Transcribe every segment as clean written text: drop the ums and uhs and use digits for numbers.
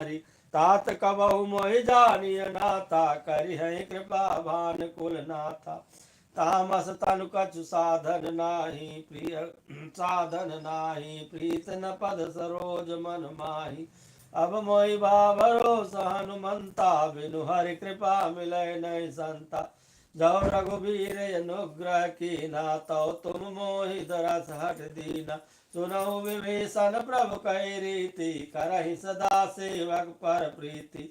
तात कबहु मोहि जानिय नाता करि है कृपा भान कुल नाथा। तामस तनु कछु साधन नाही प्रिय साधन नाही प्रीत न पद सरोज मन माही। अब मोहि भरोसा हनुमंता बिनु हरि कृपा मिलय नहीं संता। जब रघुबीर अनुग्रह कीना तौ तुम मोहि दरस हट दीना। सुनहु विभीषण प्रभु कहि रीति करहि सदा सेवक पर प्रीति।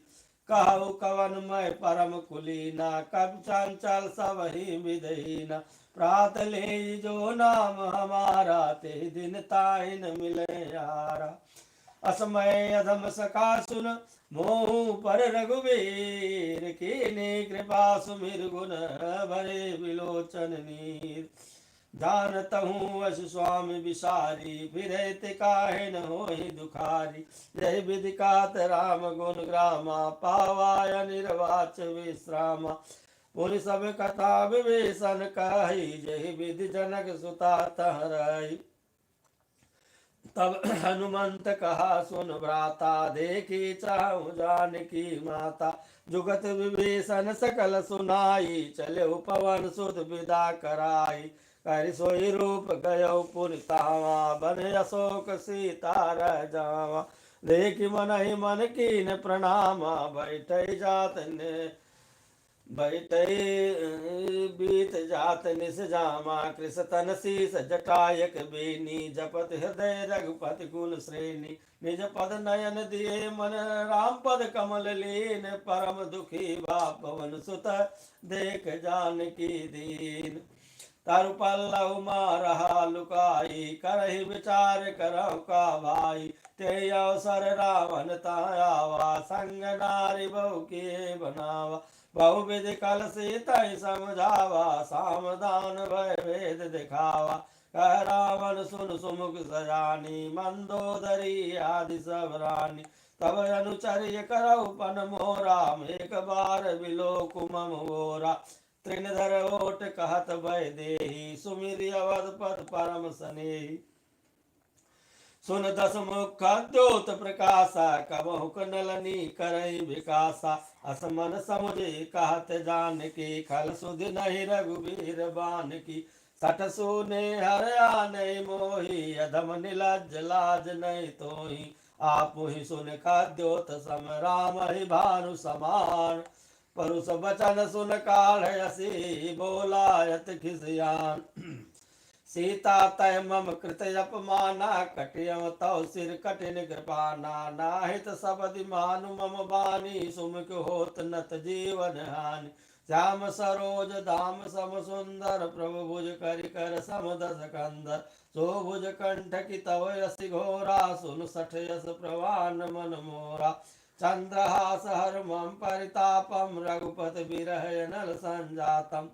कहु कवन मैं परम कुलीना कब चंचल सब ही विदहीना। प्रात ले जो नाम हमारा ते दिन ताइन मिले यारा। असमय अधम सका सुन मोहु पर रघुवीर कीने कृपा सुमिर गुण भरे विलोचन नीर। जानतहूँ अस स्वामी विसारी फिरते काहे न होहि दुखारी। जय विदिकात राम गुण ग्रामा पावाय निर्वाच विश्रामा। पुनि सब कथा विभीषण कही जय विधि जनक सुता तहरई। तब हनुमंत कहा सुन भ्राता देखी चाहूँ जानकी माता। जुगत विभीषण सकल सुनाई चले पवन सुत विदा कराई। कर सोई रूप गयो पुनि तावा बन अशोक सीता रह जावा। देख मन ही मन कीन प्रणामा बैठ जात ने बैठ बीत जात निस जामा। कृष तन शीस जटायक बेनी जपत हृदय रघुपति गुण श्रेणी। निज पद नयन दिए मन राम पद कमल लीन। परम दुखी बा पवन सुत देख जानकी दीन। तरु पल्लव मारहा लुकाई करहि विचार करहु का भाई। ते अवसर रावण तायावा संग नारी बहु के बनावा। बहु विधि कल सीता समझावा सामदान भय भेद दिखावा। कह रावण सुन सुमुख सजानी मंदोदरी आदि सब रानी। तब अनुचर्य करहु पन मोरा एक बार बिलोक मम गोरा। तृणधर ओट कहत भय देहि सुमिरि अवध पद परम स्नेही। सुन दस मुख द्योत प्रकाशा कबहु नलनी करई विकासा। असमन समुझे कहत जानकी खल सुधि नहीं रघुबीर बान की। सठ सूने हरया नहीं मोही अधम निलज लाज नहीं तोही। आपु ही सुन खाद्योत सम राम ही भानु समान। परुष बचन सुन काल हसी बोलायत खिसियान। सीता तय मम कृत अपमाना कटियम तव सिर कठिन कृपाना। नाहित सबदि मानु मम बानी सुमुख होत नत जीवन हानि। श्याम सरोज धाम सम सुंदर प्रभु भुज करि कर सम दस कंदर। सो भुज कंठ की तव यसी घोरा सुन सठ यस प्रवान मन मोरा। चंद्रहास हर मम परितापम रघुपति विरह नल संजातम।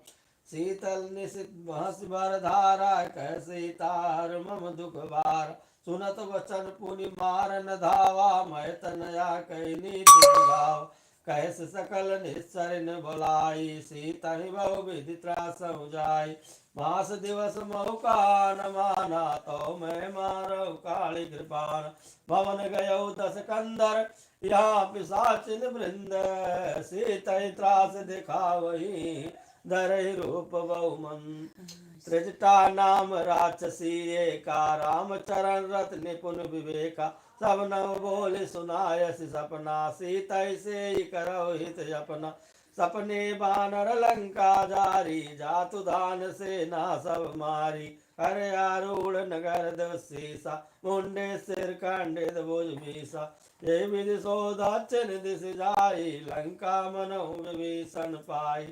शीतल निशित बहस बर धारा कह सीतार मम दुख भार। सुनत वचन पुनि मारन धावा मैं तनया कही नीति सुझाव। कहस सकल निश्चर न बुलाई सीता ही बहु विधि त्रास जाई। मास दिवस मौका न माना तो मैं मारो काली कृपान। भवन गयो दस कंदर यहाँ पिशाचिन वृंद। सीता त्रास दिखावही धरहि रूप बहुमन। त्रिजटा नाम राक्षसी एका राम चरण रत निपुण विवेका। सब नव बोले सुनायस सपना सीता से करो हित अपना। सपने बानर लंका जारी जातु धान से ना सब मारी। हर आरूढ़ नगर दशीसा मुंडे सिर खंडित भुज मीसा। ये विधि सोदाचन दिश जाई लंका मनो विभीषण पाई।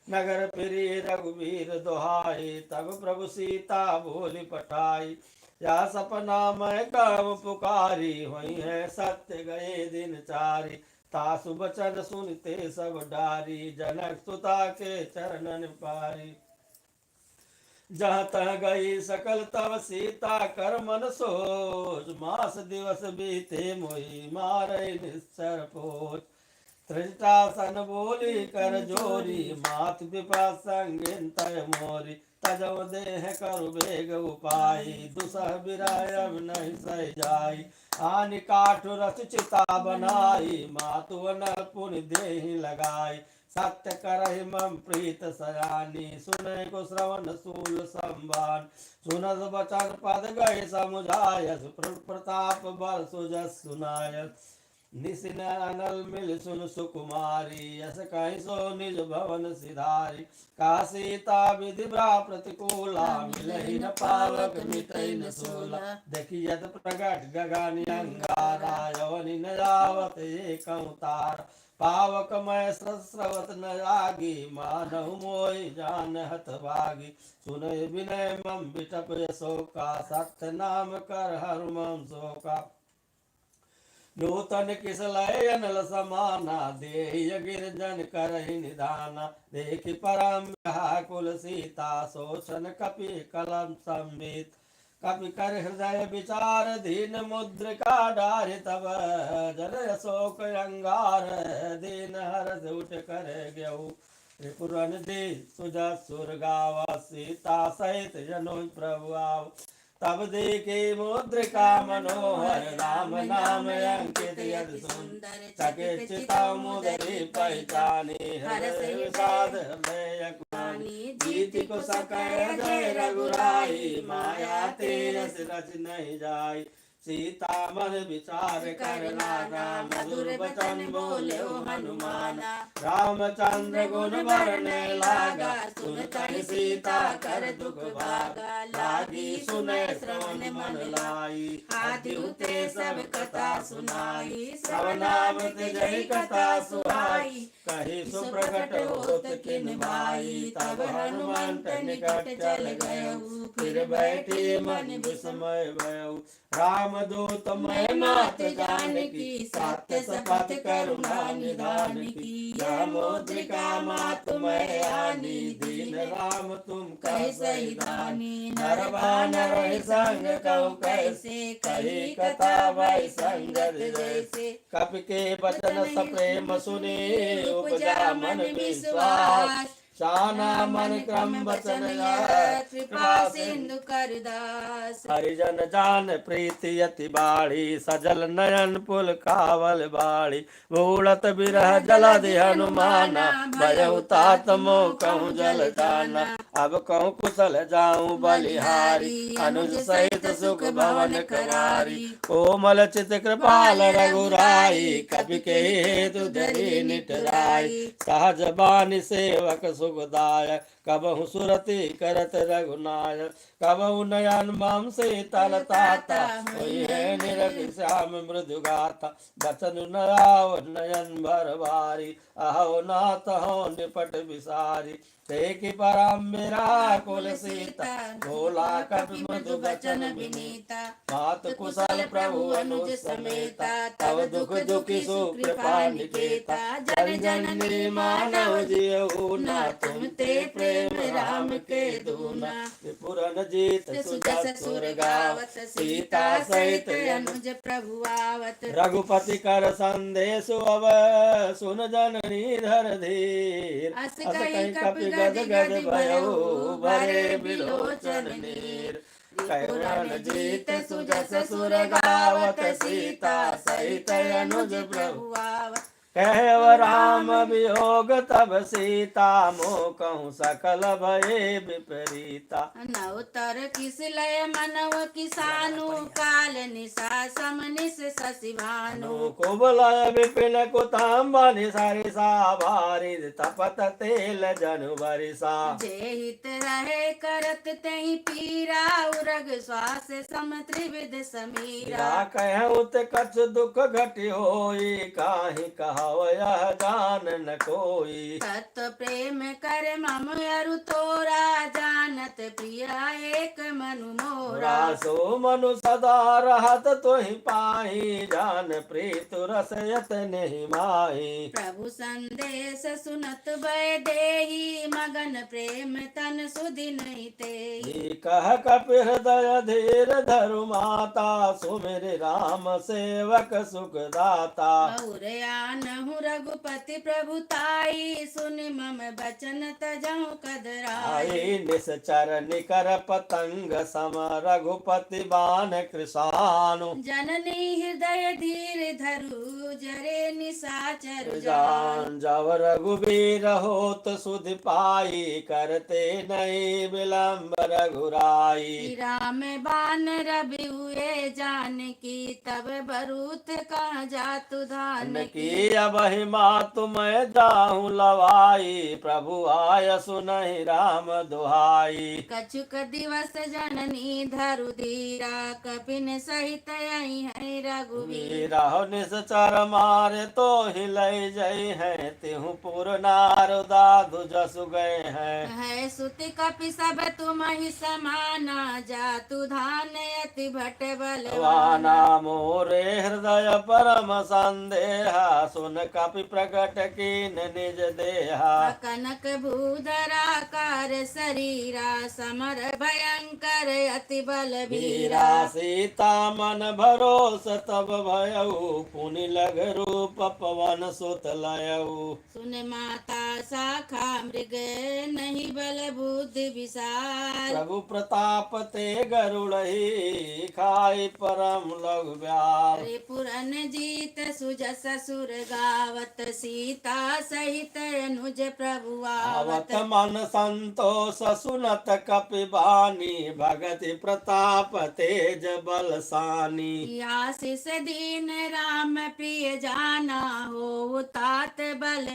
नगर फिरी रघुवीर दुहाई तब प्रभु सीता बोली पठाई। या सपना मैं काम पुकारी हुई है सत्य गए दिन चारी। तासु बचन सुनते सब डारी जनक सुता के चरणन पारी। जहाँ तह गई सकल तव सीता कर मन सोच। मास दिवस बीते मोहि मारे निश्चर पोच। त्रिजटासन बोली कर जोरी मात पिपा संगिन तय मोरी तजव देह करु बेग उपाई दुसह बिराय अब नहीं सह जाई आनि काठ रच चिता बनाई मातु न पुनि देहि लगाई सत्य करहि मम प्रीत सयानी सुने को श्रवण सूल संबान सुनत बचन पद गए समुझायस प्रताप बर सुजस सुनायस निसिन अनल मिल सुन सुकुमारी यस कहीं सो निज भवन सिधारी का सीता विधि ब्रा प्रतिकूला मिलहि न पावक मिटै न सूला देखी यत प्रगट गगन अंगारा यवनि न जावत एक तार पावक मैं स्रवत न आगी मानहु मोहि जान हत भागी सुनय विनय मम बिटप यशोका सत्य नाम कर हर मम शोका नूतन किस लय अनल समाना देय गिरजन करहि निधाना देखि परम व्याकुल सीता शोषण कपि कलम संबित कपि कर हृदय विचार दीन मुद्रिका डारि तब जन शोक अंगार दीन हरस उठ कर ग्यऊ त्रिपुरन दे सुजस सुर गावा सीता सहित जनो प्रभु आव तब देखे मुद्रिका मनोहर राम नाम अंकित यद सुंदर चकित चिता मुदरी पहचानी हर्ष विषाद हृदय कुमानी जीति को सकय जय रघुराई माया तेरस रच नहीं जाई सीता मन विचार कर लागा मधुर वचन बोले हनुमाना रामचंद्र गुण बरने लागा सुन कर सीता कर दुख भागा लागी सुने श्रवण मन लाई आदि उते सब कथा सुनाई श्रवणामृत जय कथा सुहाई कही सुप्रकट होत किन भाई तब हनुमंत निकट चल गयऊ फिर बैठे मन विस्मय भयऊ रामदूत मैं मात जानकी सत्य शपथ करुणा निधान की मुद्रिका मात मैं आनी दीन राम तुम कैसे दानी नरवानर संग कहु कैसे कही कथा वै संगत जैसे कपि के वचन सप्रेम सुने उपजा मन विश्वास शाना मन क्रम वचन कृपा सिंधु कर दास हरिजन जान प्रीति यति बाड़ी सजल नयन पुल कावल बाड़ी भूलत बिरह जलधि हनुमाना भयउ तात मोह कहूँ जल जाना अब कहूँ कुशल जाऊं बलिहारी अनुज सहित सुख भवन करारी कोमल चित कृपाल रघुराई कपि के हेतु धरी निठराई सहज बानी सेवक सुखदाय कबहु सुरति करत रघुनाय कबहु नयन मम से तलताता हुई है निरख श्याम मृदु गाता बचन न आव नयन भर भारी अहो नाथ हो निपट विसारी तेकी परम मेरा कुल सीता भोला कपि मृदु बचन विनीता मात कुशल प्रभु अनुज समेता तव दुख दुखी सुख कृपा निकेता जन जननी मानव जियऊ ना तुम ते प्रेम राम के दूना त्रिपुरन जीत सुजस सुर गावत सीता सहित अनुज प्रभु आवत रघुपति कर संदेश अव सुन जननी धर धीर अस कहि कपि गद गद भयउ भरे बिलोचन नीर करुण जीत सुजस सुर गावत सीता सहित अनुज प्रभु आवत कहव राम वियोग तब सीता मोह कहूँ सकल भये विपरीता नवतर किस लय मनव किसानु काल निशा समनिस शशि भानु कुबलय विपिन कुताम्ब निसारी सा भारी तपत तेल जनु बरिसा जे हित रहे करत तहि पीरा उरग श्वास सम त्रिविध समीरा कहूँ ते कछ दुख घटि होई काहि कहा यह जान न कोई तत् प्रेम कर मम अरु तोरा जानत प्रिया एक मनु मोरा सो मनु सदा रहत तोहि पाई जान प्रीतु रस यत नहीं माही प्रभु संदेश सुनत भय देहि मगन प्रेम तन सुधि नहीं तेहि कह कपि हृदय धीर धरु माता सुमिर राम सेवक सुखदाता और आन कहूँ रघुपति प्रभुताई, सुन मम बचन तजहु कदराई। आई निश्चर निकर पतंग सम, रघुपति बाण कृशानु। जननी हृदय धीर धरु, जरे निशाचर जान जब रघुबीर होत सुधि पाई, करते नहीं विलंब रघुराई। राम बान रवि हुए जानकी, तब बरूथ कहाँ जातु धान की। की अब मातु मैं जाहूँ लवाई, प्रभु आय सुनहि राम दुहाई। कछुक दिवस जननी धरु धीरा, कपिन सहित आई है रघुवीर। वीरहु निश्चर मारे तो हिलई जई है, तिहु पुर नारदा दुजसु गए हैं। है सुति कपि सब तुम ही समाना, जातु धान अति भट बलवाना। वाना मोरे हृदय परम संदेहा, सुन कपि प्रकट कीन निज देहा। कनक भूधरा कार शरीरा, समर भयंकर अति बलबीरा। वीरा सीता मन भरोस तब भयऊ, पुनि लग रूप पवन सुत लयऊ। सुन माता शाखा मृग, नहीं बल बुद्धि विशाल। प्रभु प्रताप ते गरुड़ही, खाई परम लघु ब्याल। पुरन जीत सुजस सुर गावत, सीता सहित अनुज प्रभु आवत आवत। मन संतोष सुनत कपि बानी, भगति प्रताप तेज बलसानी। आशीष दीन राम प्रिय जाना, हो तात बल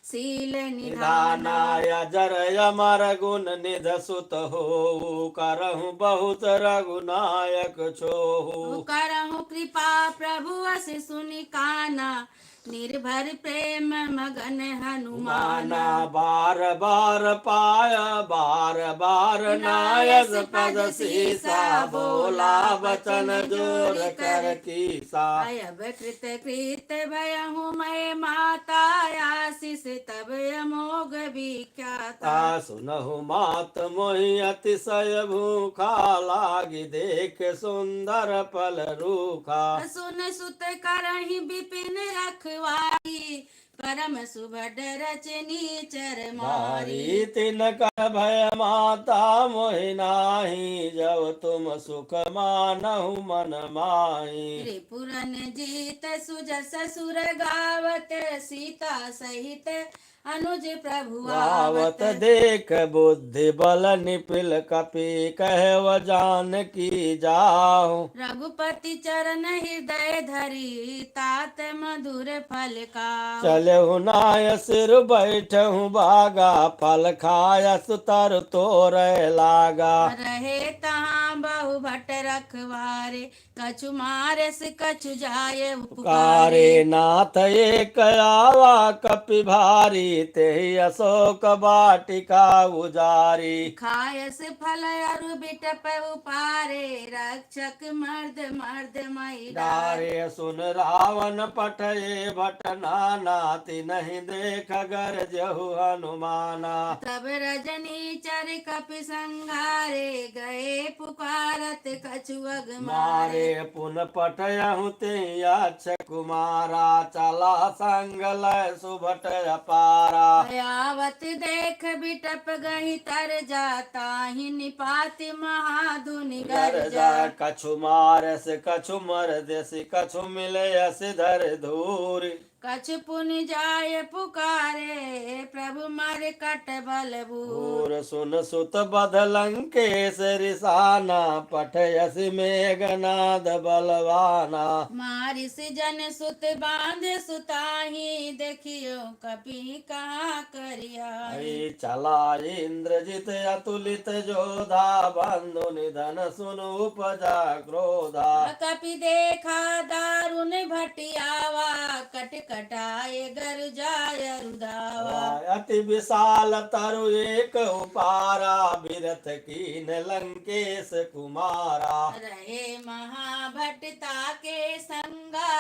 शील निधाना। निधानाय जर अमर गुण निध सुत हो, करहु बहुत रघुनायक छोहु। करहु कृपा प्रभु अस सुनि काना, निर्भर प्रेम मगन हनुमाना। माना बार बार पाया बार बार नायक पद सीसा, बोला वचन जोर कर कीसा। अयब कृत कृत भयहु मैं माता, आशीष तब अमोघ विख्याता। सुनहु मात मोहि अतिशय भूखा, लागी देख सुंदर फल रूखा। सुन सुत करहि विपिन रखवारी, परम सुभड रचनी चर मारी। मारी तिन कर भय माता मोहि नाही, जब तुम सुख मानहु मन माही। त्रिपुरन जीत सुजस सुर गावत, सीता सहित अनुज प्रभु आवत आवत। देख बुद्धि बल निपिल कपि, कहव जानकी जाहु। रघुपति चरण हृदय धरी, तात मधुर फल का। चलहु नाय सिर बैठहु बागा, फल खायस तर तोर लागा। रहे तहाँ बहु भट रखवारे, कछु मारस कछु जाय उपकारे। पुकारे नाथ एक आवा कपि भारी, तेहि अशोक वाटिका उजारी। खायस फल अरु बिटप उपारे, रक्षक मर्द मर्द मई डारे। डारे सुन रावण पठये भट नाना, तिन्हि देख गरजहु हनुमाना। तब रजनी चर कपि संघारे, गए पुकारत कछु अग मारे। मारे पुन पठयहु ते अच्छ कुमारा, चला संग लय सुभट अपारा। आवत देख बिटप गहि तर जाता, ही निपाति महाधुनि गरजा गरजा। कछु मारस कछु मरदस, कछु मिलयस धर धूरि। कछु पुनि जाय पुकारे, प्रभु मर कट बल भूर। भूर सुन सुत बध लंकेश रिसाना, पठयस मेघनाद बलवाना। मारिस जन सुत बांध सुताही, देखियो कपि कहाँ करिया। हरि चला इंद्रजित अतुलित जोधा, बंधु निधन सुन उपजा क्रोधा। कपि देखा दारुण भटियावा, कट कटाए गर जाय रुदावा। अति विशाल तरु एक उपारा, बिरथ कीन लंकेश कुमारा। रहे महाभटता के संगा,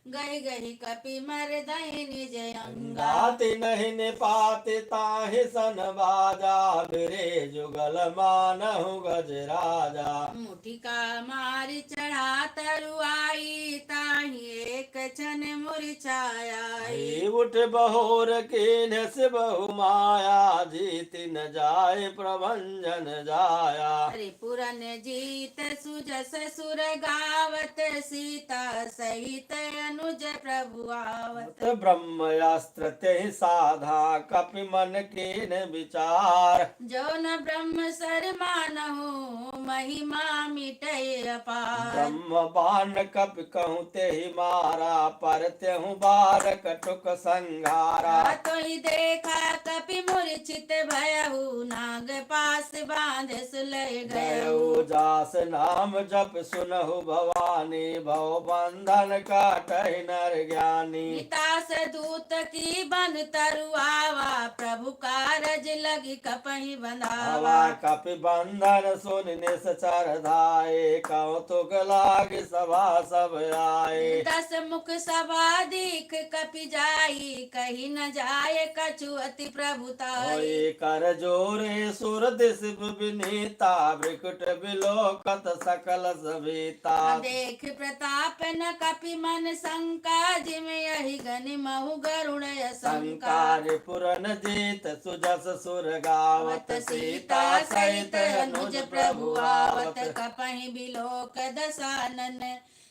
गई गई कपि मर्दहि निज अंगा। गाति नहीं निपाति ताहि सन बाजा, बिरे जुगल मानहु गज राजा। मुठिका मारी चढ़ा तरुआई, ताहि एक क्षण मूर्छाई। ही उठ बहोर कीन्ह से बहु माया, जीत न जाय प्रभंजन जाया। रिपुरन जीत सुजस सुर गावत, सीता सहित अनुज प्रभु आवत। ब्रह्मयास्त्र ते साधा, कपि मन कीन विचार। जो न ब्रह्म सर मानहु, महिमा मिटय अपार। ब्रह्म बाण कपि कहूँ ते मारा, पर त्यहु बार कटुक संघारा। तो ही देखा कपि मूर्छित भयहु, नाग पास बांध सुलय गयहु। गयउ जास नाम जप सुनहु भवानी, भव बंधन काटहि नर ज्ञानी। नितास दूत की बन तरुआवा, प्रभु कारज लगी कपहि बंधावा। हवा कपि बंधन सुन निश्चर धाये, कौतुक लाग सभा सब आए। 10 मुख सभा दीख कपि जाई, कही न जाय कछु अति प्रभुताई। होई कर जोरे सुर दिस विनीता, विकट विलोकत सकल सभीता। देख प्रताप न कपि मन शंका, जिम यही गनि महु गरुण शंका। संकार पुरन जीत सुजस सुर गावत, सीता सहित अनुज प्रभु आवत। कपहि बिलोक दशानन,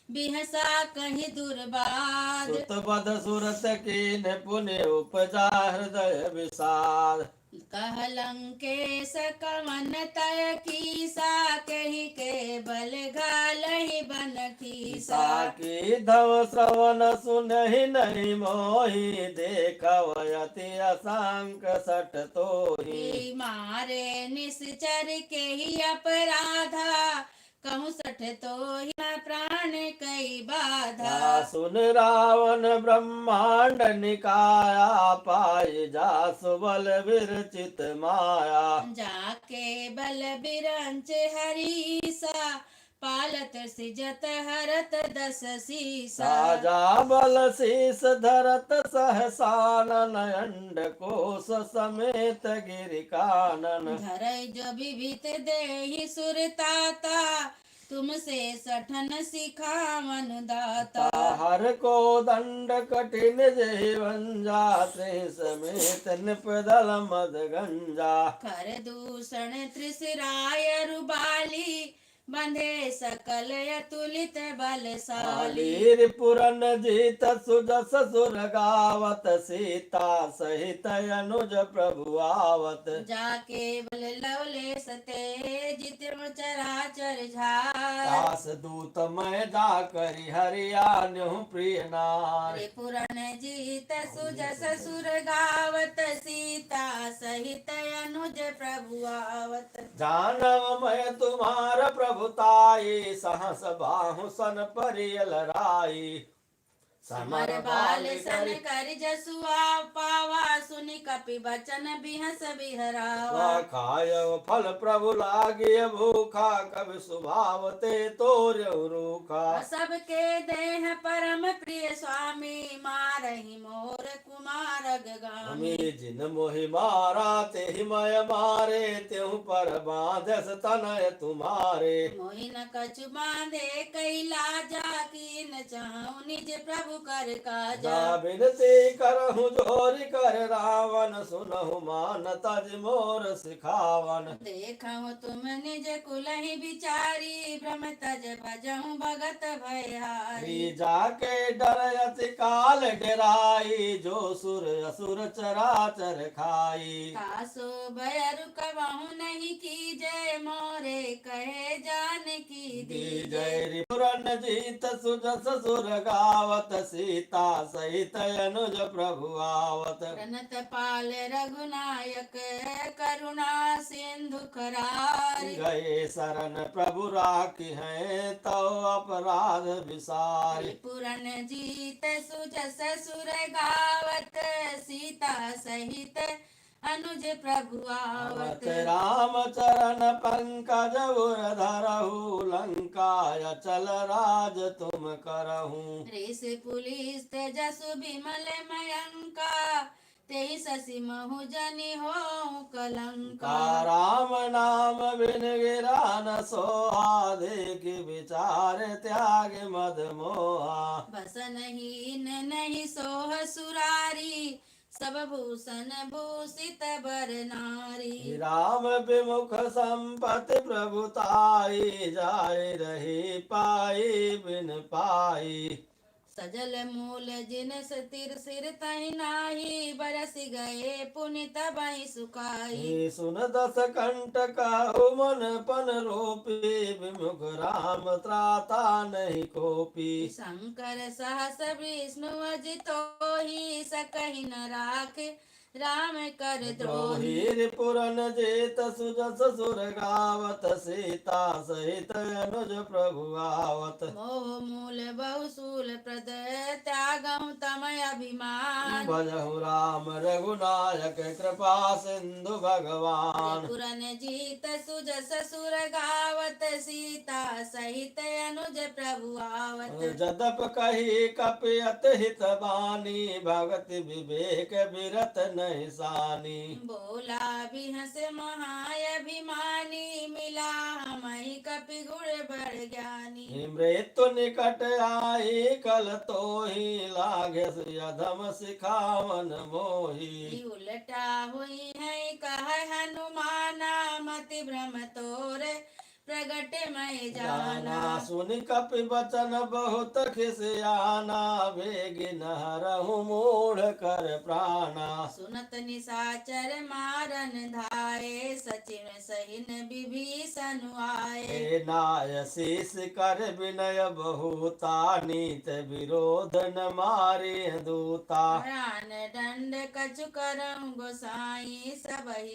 बिहसा कहीं दुर्बाद। सुत बद सुरत कीन पुण्य उपजा, हृदय विषाद। कह लंकेश कवन तय कीसा, कही के बल घालहि बन कीसा। साकी धव श्रवण सुनहि नहीं मोहि, देखव अति असांक सट तोहि। मारे निश्चर के ही अपराधा, कहूँ सठ तो ही प्राण कई बाधा। सुन रावण ब्रह्मांड निकाया, पाई जासु बल विरचित माया। जाके बल बिरंच हरीसा, पालत सिजत हरत 10 सीसा। साजा बल शीस धरत सहसानन, अंड कोश समेत गिरि कानन। धरय जो विभित देहि सुरताता, तुमसे सठन सिखावन दाता। हर को दंड कठिन जीवन जाते, समेत निपदल मद गंजा। कर दूषण त्रिसराय रुबाली, बंधे सकल अतुलित बलशाली। शालीर पुरन जीत सुजस सुर गावत, सीता सहित अनुज प्रभु आवत। जाके बल लवले सते, जितम चराचर झार। दास दूत मैं जा करि हरियान्यु प्रिय नार। पुरन जीत सुजस सुर गावत, सीता सहित अनुज प्रभु आवत। जानव मैं तुम्हार प्रभुताई, सहस बाहु सन परियल राई। समर बाल सन कर जसुआ पावा, सुनि कपि बचन बिहस बिहरावा। खाय फल प्रभु लागे भूखा, कब सुभाव ते तोर्यु रूखा। सबके देह परम प्रिय स्वामी, मारहि मोर कुमार गामी। हमें जिन मोहि मारा तेहि मय मारे, त्यों पर बांधस तनय तुम्हारे। मोहि न कछु बांधे कैला, जाकी न चाहूँ निज प्रभु कर काजा। जा बिनती करहु जोरि कर रावण, सुनहु मान तज मोर सिखावन। देखहु तुम निज कुलहि बिचारी, भ्रम तज भजहु भगत भयहारी। जाके डर अति काल डराई, जो सुर असुर चराचर खाई। तासो भयरु कबहु नहीं कीजय, मोरे कहे जान की जय दीजय। रिपुरन जीत सुजस सुर गावत, सीता सहित अनुज प्रभु आवत। प्रणत पाल रघुनायक, करुणा सिंधु करार। गए शरण प्रभु राखी हैं, तो अपराध विसारी। पुरन जीत सुजस सुर गावत, सीता सहित अनुज प्रभु आवत। आवत राम चरण पंकज उर धरहु लंकाय चल राज तुम करहु। ऋष पुलिस तेजसु विमल मयंका तेहि शशि महु जनि हो कलंका। राम नाम बिन गिरा न सोहा देख विचार त्याग मद मोहा। बसनहीन नहीं सोह सुरारी सब भूषण भूषित बर नारी। राम विमुख संपत्ति प्रभुताई जाय रही पाई बिन पाई। सजल मूल जिन स्थिर सिर तहि नाही बरस गए पुनि तबहि सुखाई। सुन दस कंठ कहु मन पन रोपी विमुख राम त्राता नहीं कोपी। शंकर सहस विष्णु अजितोहि सकहि न राख राम कर द्रोही। द्रोही पुरन जेत सुजस सुर गावत सीता सहित अनुज प्रभु आवत। मोह मूल बहुशूल प्रद त्यागम तम अभिमान। भजहु राम रघुनायक कृपा सिंधु भगवान। पुरन जीत सुजस सुर गावत सीता सहित अनुज प्रभु आवत। जदप कही कपियत हित बानी भगति विवेक बिरत नहीं सानी। बोला बिहस महाअभिमानी मिला हमहि कपि गुण बड़ ज्ञानी। मृत्यु निकट आई कल तो ही लागे अधम सिखावन मोही। उलटा हुई है कह हनुमाना मति भ्रम तोर प्रगट मैं जाना। सुन कपि बचन बहुत खिसियाना बेग नहरहु मूढ़ कर प्राणा। सुनत निशाचर मारन धाये सचिन सहिन विभीषण आए। नाय शीस कर विनय बहुता नीत विरोध न मारे दूता। प्राण दंड कछु करम गोसाई सबहि